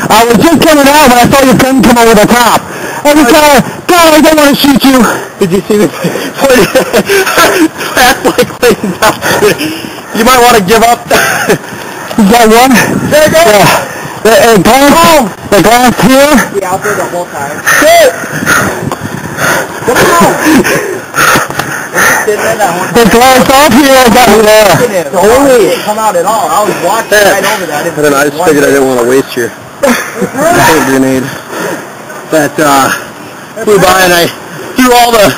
I was just coming out when I saw your gun come over the top. I was like, God, I don't want to shoot you. Did you see this? That's like laying down. You might want to give up. You got one? There you go. Yeah. The glass here. Yeah, out there the whole time. Shit. Come on. The glass off here, I got it there. It didn't come out at all. I was watching right over that. I just figured I didn't want to waste your paint grenade. That flew by and I threw all the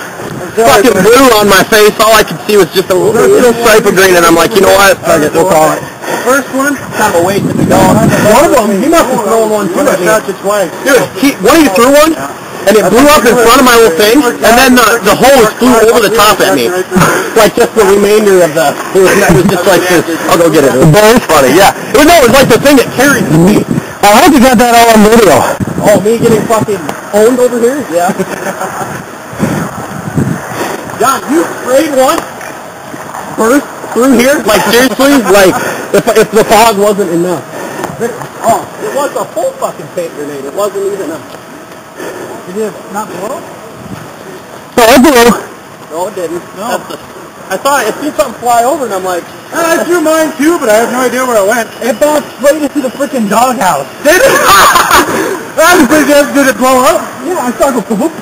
fucking blue on my face. All I could see was just a little stripe of green, and I'm like, you know what? Fuck it, we'll call it. The first one, kind of a waste of the dog. One of them, he must have thrown one too. Dude, one of you threw one, and it blew up in front of my little thing, and then the hose flew over the top at me. Like just the remainder of the, it was just like this. I'll go get it. It was funny, yeah. It was like the thing that carried me. I hope you got that all on video. Oh, me getting fucking owned over here? Yeah. John, you sprayed one? Burst through here? Like seriously? Like if the fog wasn't enough. Oh, it was a full fucking paint grenade. It wasn't even a... Did it not blow? No, it blew. No, it didn't. No. I seen something fly over and I'm like... I threw mine too, but I have no idea where it went. It bounced straight into the freaking doghouse. Did it? Did it blow up? Yeah, I saw it go boop.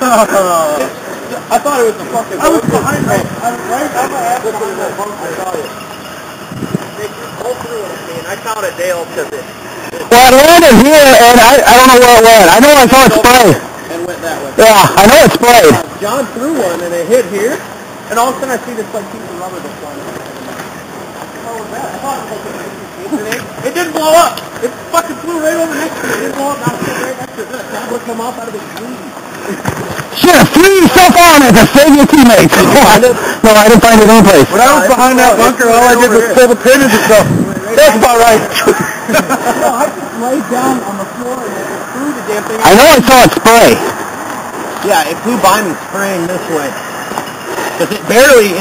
I thought it was the fucking... I was behind me. I was right on my ass behind that bunker. I saw it. They just pulled through it, man. I counted Dale because it... Well, it landed here, and I don't know where it went. I know I saw it spray. And went that way. Yeah, I know it sprayed. John threw one, and it hit here, and all of a sudden I see this like piece of rubber that's flying. What was that? I thought it was like a grenade. It didn't blow up. It fucking flew right over next to me. It didn't blow up. Now it's right next to it. That tablet come off out of its sleeve. Should have threw yourself on it to save your teammates. No, I didn't find it in place. When I was behind that bunker, all I did was pull the pin and just go. That's about right. No, I just laid down on the floor and it threw the damn thing. I know I saw it spray. Yeah, it flew by me spraying this way. Because it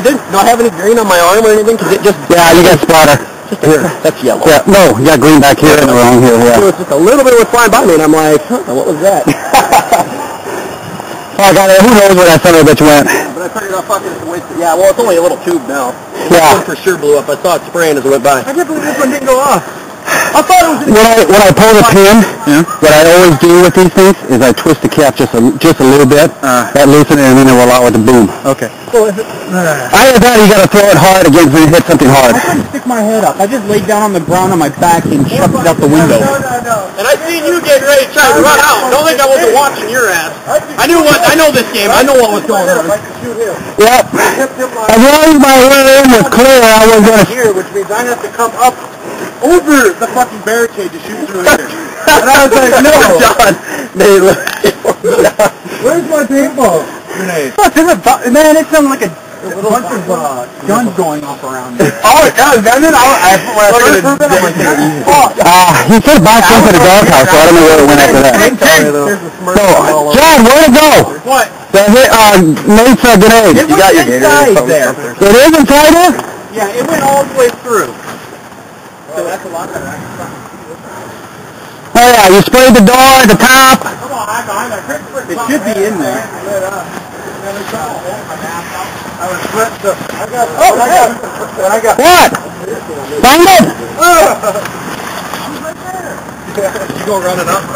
didn't have any green on my arm or anything, because it just... Yeah, you got splatter. Just here. That's yellow. Yeah, no, you got green back here and around here, yeah. So it's just a little bit was flying by me, and I'm like, huh, what was that? Oh, I got it. Who knows where that son of a bitch went? But I figured I'll fucking waste it. Yeah, well, it's only a little tube now. Yeah. This one for sure blew up. I saw it spraying as it went by. I can't believe this one didn't go off. I thought it was... When I pull the pin, what I always do with these things is I twist the cap just a little bit. That loosen it, and then it will allow it to boom. Okay. So if it... Either that or you got to throw it hard against it and hit something hard. I couldn't stick my head up. I just laid down on the ground on my back and shoved it out the window. And I seen you getting ready to try to run out. Don't think I wasn't watching your ass. I know this game. I know what was going on. Yep. As long as my rear end was clear, I was going to... Here, which means I have to come up over the fucking barricade to shoot through here. And I was like, no, John. Where's my paintball grenade? Man, it sounded like a bunch of guns going off around me. Oh, it does, doesn't it? He said back into the doghouse, so I don't know where it went after that. So, John, where'd it go? What? Nate's grenade. You got your inside there. It is inside there? Yeah, it went all the way through. So that's a lot better. Oh yeah, you sprayed the door, the top. Come on, it should be in there. I got what? Find it? You go running up.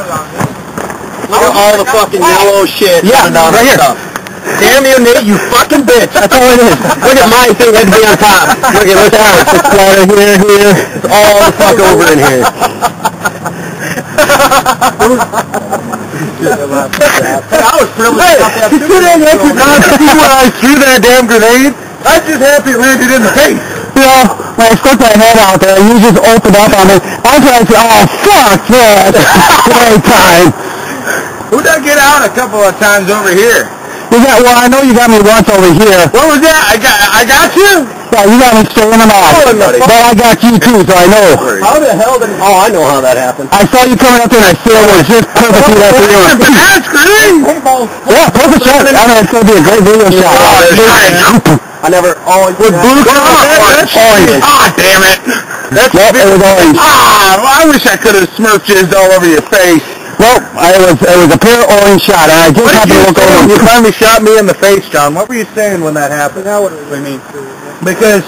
Look at all the fucking yellow shit. Yeah, right here. Damn you, Nate, you fucking bitch. That's all it is. Look at my thing, had to be on top. Look at that. It's splatter here. It's all the fuck over in here. I was privileged about that. You couldn't not see when I threw that damn grenade? I was just happy it landed in the face. You know, when I stuck my head out there, you just opened up on me. I was like, oh, fuck this. Great time. Who'd I get out a couple of times over here? Well, I know you got me once over here. What was that? I got you? Yeah, you got me straight in the mouth. But I got you too, so I know. How the hell did... Oh, I know how that happened. I saw you coming up there and I saw it was just perfectly after you. That's great! Yeah, perfect shot. I mean, it's going to be a great video shot. I never... Oh, with blue orange. Ah, damn it. That's it was orange. I wish I could have smurfed jizzed all over your face. Well, it was a pure orange shot, and I just happened to look over. You finally shot me in the face, John. What were you saying when that happened? Now what do we mean? Because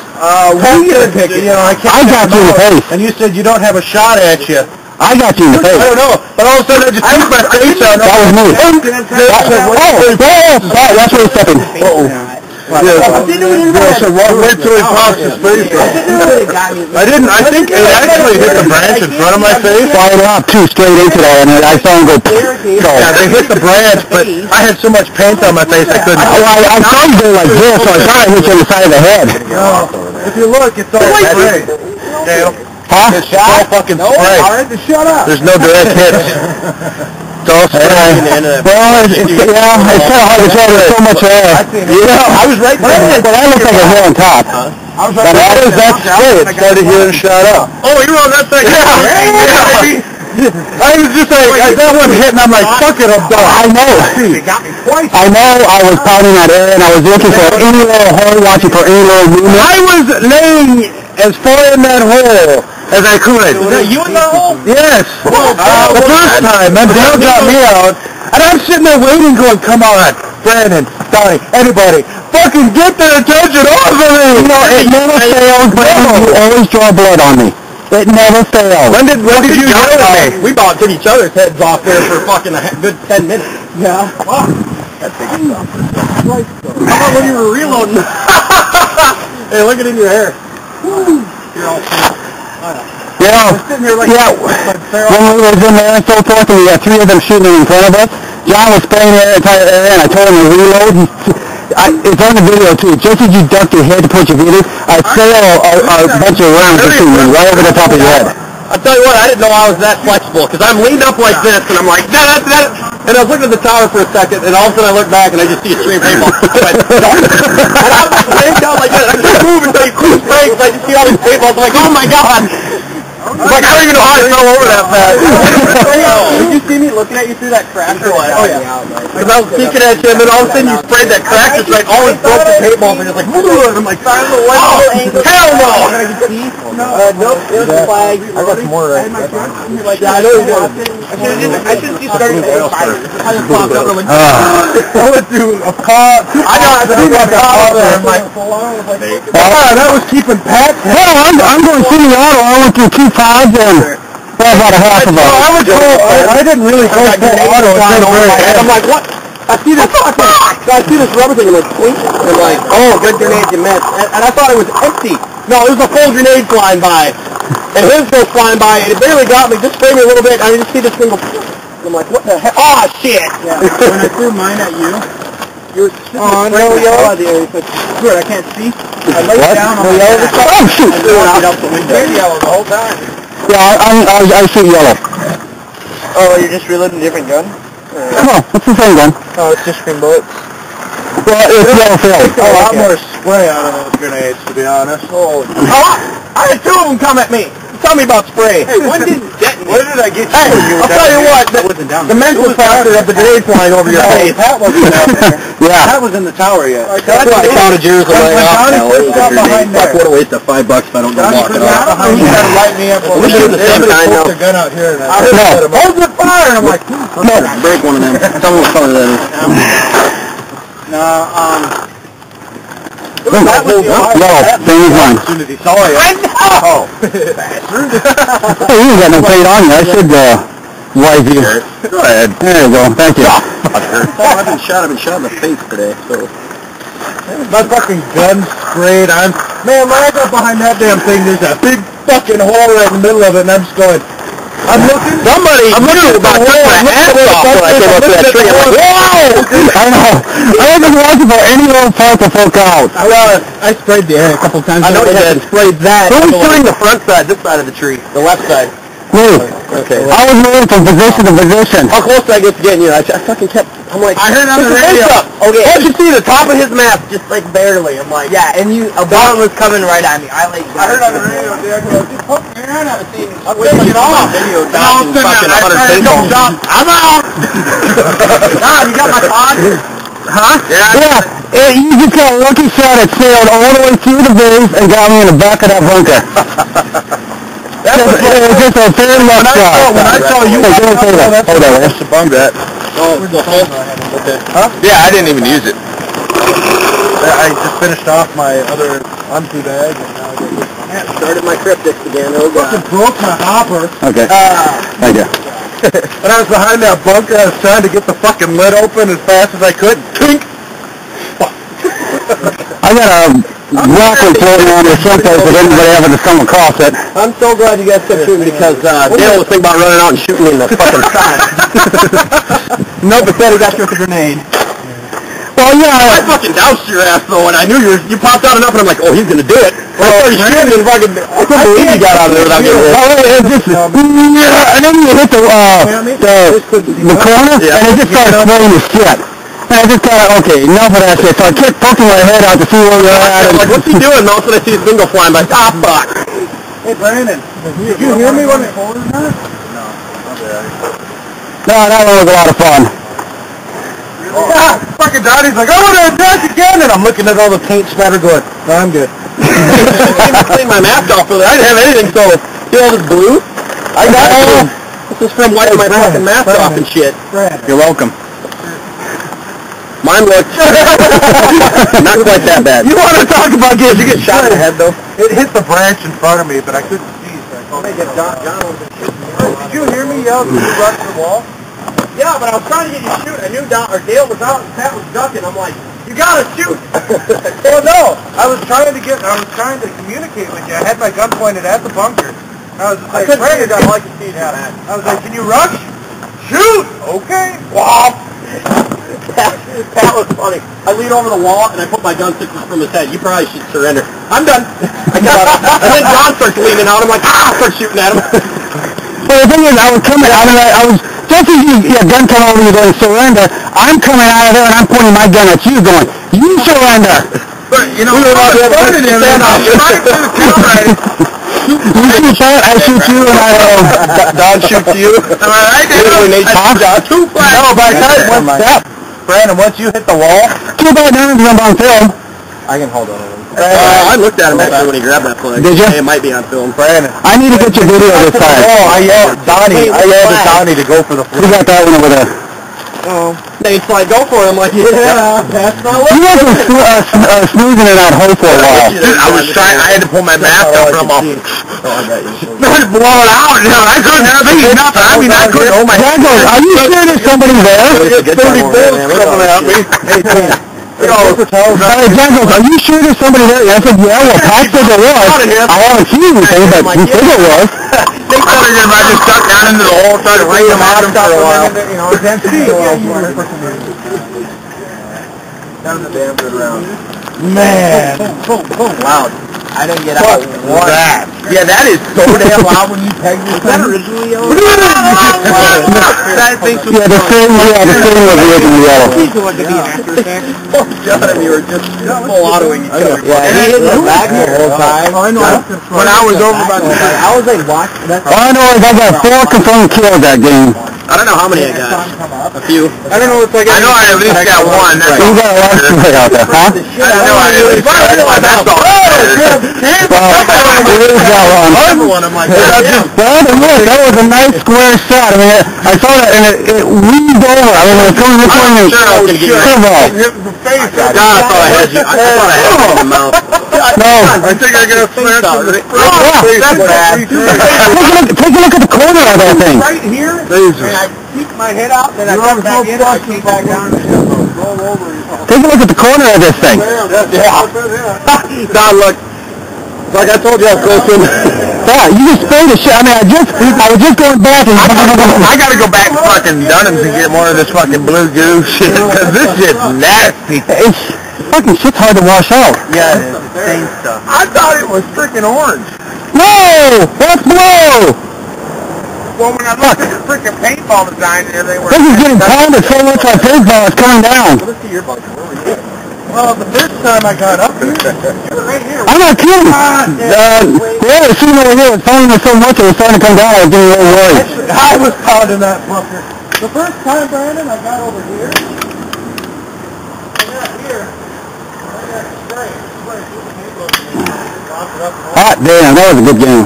we get a ticket. You know, I got you in the face. And you said you don't have a shot at you. I got you in the face. I don't know, but all of a sudden I just took my face out. That was me. That's where he's stepping. Wait till he pops his face up. I think it actually hit the branch in front of my face. Fired up too, straight into that, and I saw him go. Yeah, they hit the branch, but I had so much paint on my face I couldn't. I saw you go like this, so I thought I hit you in the side of the head. No, if you look, it's all spray. Dale. Huh? It's all fucking spray. Alright, shut up. There's no direct hits. It's all spray. Well, it's kind of hard to tell. There's so much air. Yeah, I was right there. But that looks like a hill on top. I was right there. That's spray. It started here and shot up. Oh, you were on that side. Yeah. I was just like, that one hit, and I'm like, fuck it, I'm done. I know. It got me twice. I know. I was pounding that air, and I was looking for any little hole, watching for any little movement. I was laying as far in that hole as I could. Was that you in that hole? Yes. The first time, and Dale got me out, and I'm sitting there waiting, going, come on, Brandon, Donnie, anybody, fucking get their attention off of me. You know, it never fails, Brandon. You always draw blood on me. It never fails. When did you yell at me? We bounced each other's heads off there for fucking a good 10 minutes. Yeah. Wow. That's big stuff. How about when you were reloading? Hey, look at it in your hair. You're all Yeah, when we was in there and so forth, and we had three of them shooting in front of us, John was spraying air and I told him to reload. It's on the video too. Just as you ducked your head to put your video, I sail a bunch of rounds to shoot me right over the top of your head. I'll tell you what, I didn't know I was that flexible, because I'm leaned up like this, and I'm like, that, and I was looking at the tower for a second, and all of a sudden I look back, and I just see a stream of paintball. And I was laying down like that, I couldn't move until you quit spraying, because I just see all these paintballs, I'm like, oh my god! It's like, I don't even know how to go over that fast. Did you see me looking at you through that crack? Oh, yeah. Because I was peeking at you, and then all of a sudden you sprayed that crack, just like all these broken paintballs, and just like, and I'm like, oh, hell no! Nope, it was a flag. I got some more right. Yeah, I know you did. I should have started with fire. I went through a car. I got a car there. I'm like, that was keeping Pat. Well, I'm going to see the auto. I went through 2 pods and about a half of them. I didn't really go full auto. I'm like, what? I see this rubber thing and it's clink. And I'm like, oh, good grenade you missed. And I thought it was empty. No, it was a full grenade flying by. And his goes flying by, and it barely got me, just sprayed me a little bit, and I just see this thing go, I'm like, what the heck? Oh, shit! Yeah. When I threw mine at you, you were no yellow. Good, I can't see. I laid down on my back. Oh, shoot! I looked out the window. Yellow the whole time. Yeah, I shoot yellow. Oh, you're just reloading a different gun? No, it's the same gun. Oh, it's just green bullets. Well, it's yellow film. A lot more spray out of those grenades, to be honest. I had 2 of them come at me. Tell me about spray. Hey, when did I get you? Hey, I'll tell you what, the mental factor of the grenade flying over your face. Pat wasn't out there. Yeah. Pat was in the tower yet. That's why I counted yours on my Fuck, what a waste of $5 if I don't go walk it off. You gotta light me up. We should have the same kind now. Their gun out here. Hold the fire! And I'm like, no, break one of them. Tell me what color that is. Yellow, same as mine. As soon as he saw you. I know! Hey, you got no paint on you. I should wise you. Go ahead. There you go. Thank you. I've been shot in the face today, so. My fucking gun sprayed. Man, when I got behind that damn thing, there's a big fucking hole right in the middle of it, and I'm just going, I'm looking about to cut my ass off when I came up to that tree. I'm like, whoa! I know. I wasn't watching for any little part to poke out. I sprayed the air a couple times. I know you did. Sprayed that. Who was shooting the front side, this side of the tree? The left side. Me. Okay. I was moving from position to position. How close did I get to getting you? I fucking kept I'm like, I heard on the radio. Okay. I could see the top of his mask, just like barely. I'm like, yeah, and a bullet was coming right at me. I heard on the radio, dude. I go, just poke your hand out and see. I'm taking it off. Video down fucking 100 people. I'm out. Nah, you got my pod? Huh? Yeah. You just got a lucky shot. It sailed all the way through the base and got me in the back of that bunker. It was just a fair luck shot. When I saw you, hold on. That's the bum that. Oh, the whole. Okay. Huh? Yeah, I didn't even use it. I just finished off my other empty bag, and now I got this. Started my cryptics again. Oh god. Fucking broke my hopper. Okay. Thank you. When I was behind that bunker, I was trying to get the fucking lid open as fast as I could. Tink! I got a rocket floating around here someplace if anybody ever just come across it. I'm so glad you guys kept shooting because Dale was thinking about running out and shooting me in the fucking side. No, but then he got you with a grenade. Well, yeah. I fucking doused your ass though, and I knew you popped out enough, and I'm like, oh, he's gonna do it. Well, I started shooting and fucking, I couldn't believe you got out of there without getting hit. Oh, it just, and then you hit the corner, and it just started throwing the shit. And I just thought, okay, enough of that shit. So I kept poking my head out to see where you're at. I'm like, what's he doing? And all of a sudden I see his bingo flying by. Ah, fuck. Hey, Brandon, did you hear me when I told him that? No, that one was a lot of fun. Yeah, fucking Donnie's like, I want to attack again, and I'm looking at all the paint splatter going, no, I'm good. I didn't clean my mask off for that. I didn't have anything, so, see all this blue? I got all, this is from wiping my fucking mask off and shit. You're welcome. Mine looked not quite that bad. You want to talk about getting Did you get shot in the head, though? It hit the branch in front of me, but I couldn't see, so I called it. Did you hear me yell, did you run to the wall? Yeah, but I was trying to get you to shoot. I knew Dale was out and Pat was ducking. I'm like, you gotta shoot. Well, no, I was trying to communicate with you. I had my gun pointed at the bunker. I was just like, Brandon, I'd like to see that. I was like, can you rush? Shoot! Okay. Wow. Pat was funny. I leaned over the wall and I put my gun 6 inches from his head. You probably should surrender. I'm done. I got up. And then John starts leaning out. I'm like, I start shooting at him. Well, the thing is, I was coming out of I was, just as you gun come over you going, surrender, I'm coming out of there and I'm pointing my gun at you going, you surrender. But, you know, we were all there pointing him and I was right to the camera. You shoot that, I shoot you, and Don shoots you. Am I right? Two flags. No, by the time, one step. Brandon, once you hit the wall, too bad none of them on film. I can hold on to them. I looked at him actually when he grabbed that flag. Did you? It might be on film. Brandon. I need to get your video this time. Oh, I yelled at Donnie to go for the flag. We got that one over there. Oh. They like, go for it. I'm like, yeah, that's not what. You guys were snoozing in that hole for a while. I was trying, I had to pull my mask up from off. Not to blow it out. You know, I couldn't have nothing. I mean, I couldn't hold my Dad goes, are you sure there's somebody there? 30 bullets coming at me. Hey, John goes, are you sure there's somebody there? I said, yeah, well, Pat said there was. I haven't seen anything, but he said there was. They figured if I just stuck down into the hole, tried to wring them out for a while. You know, it's empty. That was a damn good round. Man. Loud. I didn't get out. What? That? Yeah, that is so damn loud when you peg this thing. Originally yellow? That thing was the same was originally yellow. John and me were just full autoing each other. Yeah, he hit the back the whole time. When I was over by the I was like, watching that. All I know is I got 4 confirmed kills that game. I don't know how many I got. A few. I don't know what's like. I know I at least got one. You got a lot of shit out there, huh? I know I at least got one. That's all. I'm like, well, look, that was a nice square shot. I mean, I saw that and it weaved over. I mean, it was coming this way and curveball. I thought I had you. I thought I had you in the mouth. No. I think I got a smash from the Take a look at the corner of that thing. Right here, and I peeked my head out, then I got back in, I came back down, and it rolled over. Take a look at the corner of this thing. Yeah. Don, look. Like I told you, I was close to him. Yeah, you just sprayed the shit. I mean, I was just going back and... I gotta go back to fucking Dunham's and get more of this fucking blue goo shit, because this shit's nasty. It's fucking shit's hard to wash out. Yeah, it is. It stains stuff. I thought it was freaking orange. No! That's blue! Well, when I looked at the freaking paintball design there, they were... This is getting pounded so much like paintball, it's coming down. Let's see your bunker. Where were you? Well, the first time I got up here, you were right here. I'm not kidding. Yeah, the shooting over here was pounding me so much it was starting to come down. I was getting a little worried. I was pounding that bunker. The first time, Brandon, I got over here. I got here. I got spray. Hot damn, that was a good game.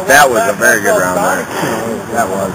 That was a very good round there. That was.